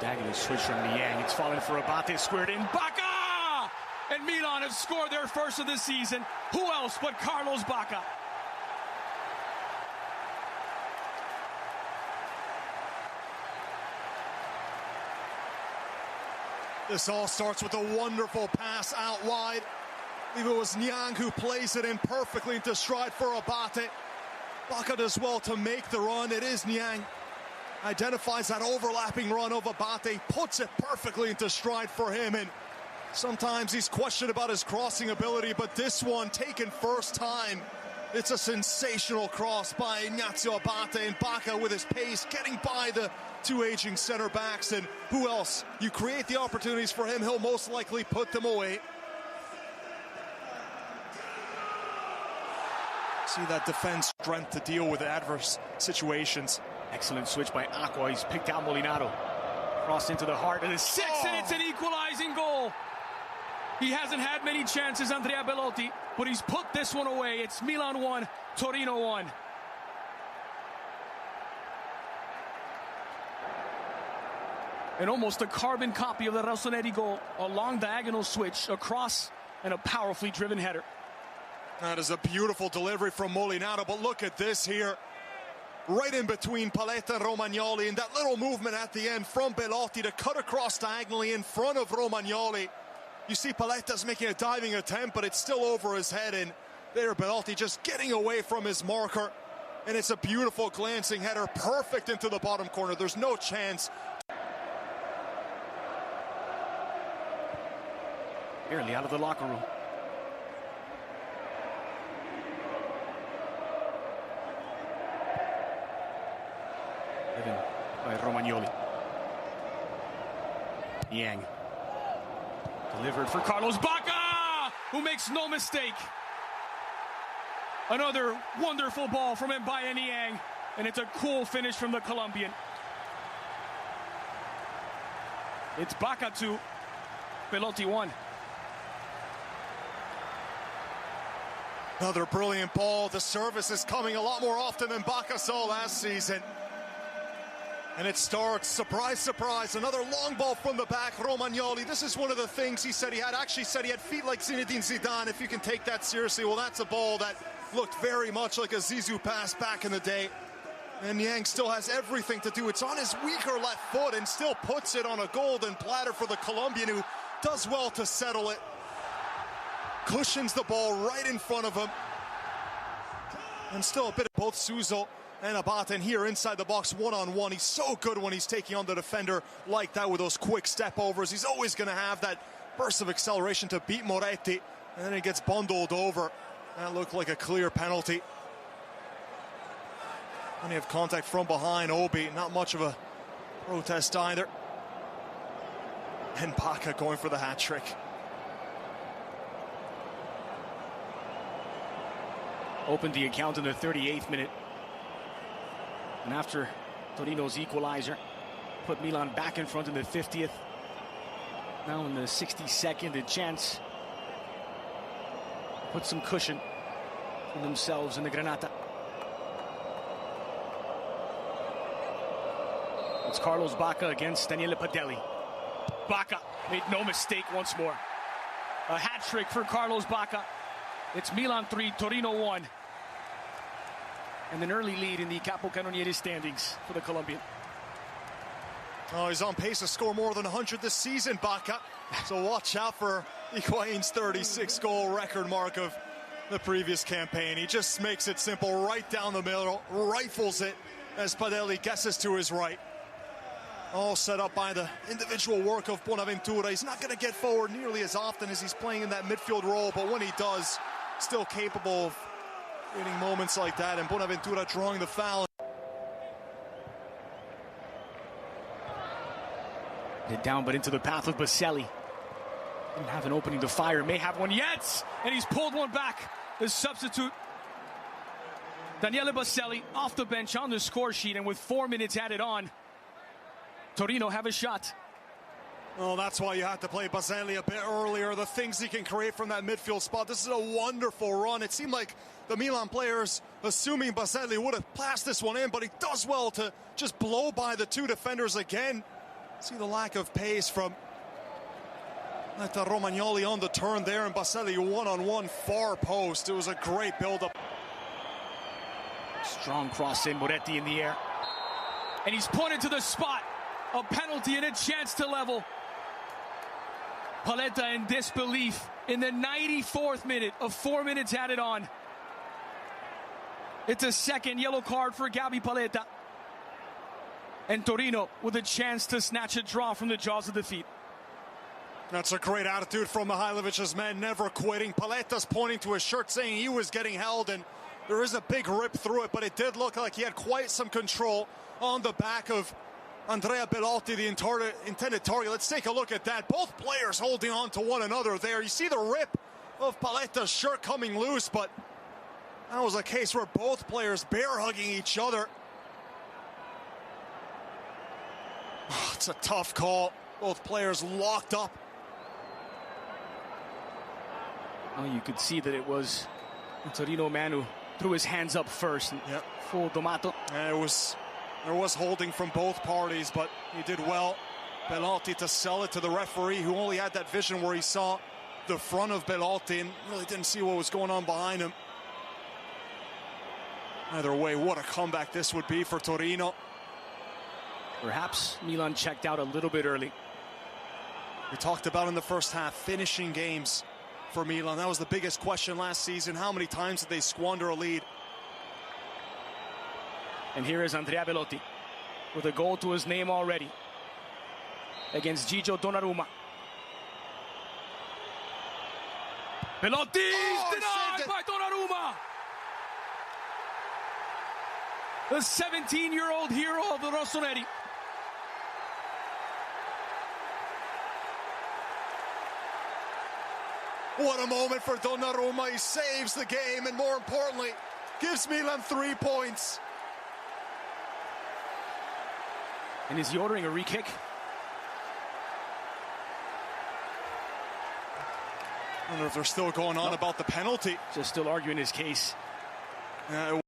Diagonal switch from Niang. It's fallen for Abate, squared in. Bacca! And Milan have scored their first of the season. Who else but Carlos Bacca? This all starts with a wonderful pass out wide. I believe it was Niang who plays it in perfectly into stride for Abate. Bacca does well to make the run. It is Niang. Identifies that overlapping run of Abate, puts it perfectly into stride for him, and sometimes he's questioned about his crossing ability, but this one, taken first time, it's a sensational cross by Ignazio Abate, and Bacca with his pace, getting by the two aging center backs, and who else? You create the opportunities for him, he'll most likely put them away. See that defense strength to deal with adverse situations. Excellent switch by Aqua. He's picked out Molinaro. Cross into the heart of the six, and it's an equalizing goal. He hasn't had many chances, Andrea Belotti, but he's put this one away. It's Milan 1, Torino 1. And almost a carbon copy of the Rossoneri goal. A long diagonal switch, a cross, and a powerfully driven header. That is a beautiful delivery from Molinaro, but look at this here. Right in between Paletta and Romagnoli, and that little movement at the end from Belotti to cut across diagonally in front of Romagnoli. You see Paletta's making a diving attempt, but it's still over his head, and there Belotti just getting away from his marker. And it's a beautiful glancing header, perfect into the bottom corner. There's no chance. Barely out of the locker room. By Romagnoli. Niang. Delivered for Carlos Bacca, who makes no mistake. Another wonderful ball from Mbaye Niang, and it's a cool finish from the Colombian. It's Bacca 2, Belotti 1. Another brilliant ball. The service is coming a lot more often than Bacca saw last season. And it starts, surprise, surprise, another long ball from the back, Romagnoli. This is one of the things he said he had. Actually said he had feet like Zinedine Zidane, if you can take that seriously. Well, that's a ball that looked very much like a Zizou pass back in the day. And Niang still has everything to do. It's on his weaker left foot and still puts it on a golden platter for the Colombian, who does well to settle it. Cushions the ball right in front of him. And still a bit of both Suso and Abate, and here inside the box one-on-one. He's so good when he's taking on the defender like that with those quick step overs. He's always going to have that burst of acceleration to beat Moretti, and then he gets bundled over. That looked like a clear penalty. Plenty of contact from behind Obi, not much of a protest either. And Bacca going for the hat-trick. Opened the account in the 38th minute. And after Torino's equalizer, put Milan back in front in the 50th. Now in the 62nd, a chance to put some cushion for themselves in the Granata. It's Carlos Bacca against Daniele Padelli. Bacca made no mistake once more. A hat-trick for Carlos Bacca. It's Milan 3, Torino 1. And an early lead in the Capocannoniere standings for the Colombian. Oh, he's on pace to score more than 100 this season, Bacca. So watch out for Higuain's 36-goal record mark of the previous campaign. He just makes it simple, right down the middle, rifles it as Padelli guesses to his right. All set up by the individual work of Bonaventura. He's not going to get forward nearly as often as he's playing in that midfield role, but when he does, still capable of creating moments like that, and Bonaventura drawing the foul. Hit down, but into the path of Baselli. Didn't have an opening to fire, may have one yet, and he's pulled one back. The substitute, Daniele Baselli, off the bench on the score sheet, and with 4 minutes added on, Torino have a shot. Well, that's why you had to play Baselli a bit earlier. The things he can create from that midfield spot. This is a wonderful run. It seemed like the Milan players, assuming Baselli would have passed this one in, but he does well to just blow by the two defenders again. See the lack of pace from Romagnoli on the turn there, and Baselli one-on-one far post. It was a great build-up. Strong cross in, Moretti in the air. And he's pointed to the spot. A penalty and a chance to level. Paletta in disbelief in the 94th minute of 4 minutes added on. It's a second yellow card for Gabi Paletta. And Torino with a chance to snatch a draw from the jaws of defeat. That's a great attitude from Mihailovic's men, never quitting. Paletta's pointing to his shirt saying he was getting held, and there is a big rip through it, but it did look like he had quite some control on the back of Andrea Belotti, the intended target. Let's take a look at that. Both players holding on to one another there. You see the rip of Paletta's shirt coming loose, but that was a case where both players bear hugging each other. Oh, it's a tough call. Both players locked up. Well, you could see that it was a Torino man who threw his hands up first. Yep. Full Domato. There was holding from both parties, but he did well, Belotti, to sell it to the referee, who only had that vision where he saw the front of Belotti and really didn't see what was going on behind him. Either way, what a comeback this would be for Torino. Perhaps Milan checked out a little bit early. We talked about in the first half, finishing games for Milan. That was the biggest question last season. How many times did they squander a lead? And here is Andrea Belotti with a goal to his name already against Gigio Donnarumma. Belotti denied by Donnarumma. The 17-year-old hero of the Rossoneri. What a moment for Donnarumma. He saves the game and, more importantly, gives Milan 3 points. And is he ordering a re-kick? I don't know if they're still going on about the penalty. Just still arguing his case.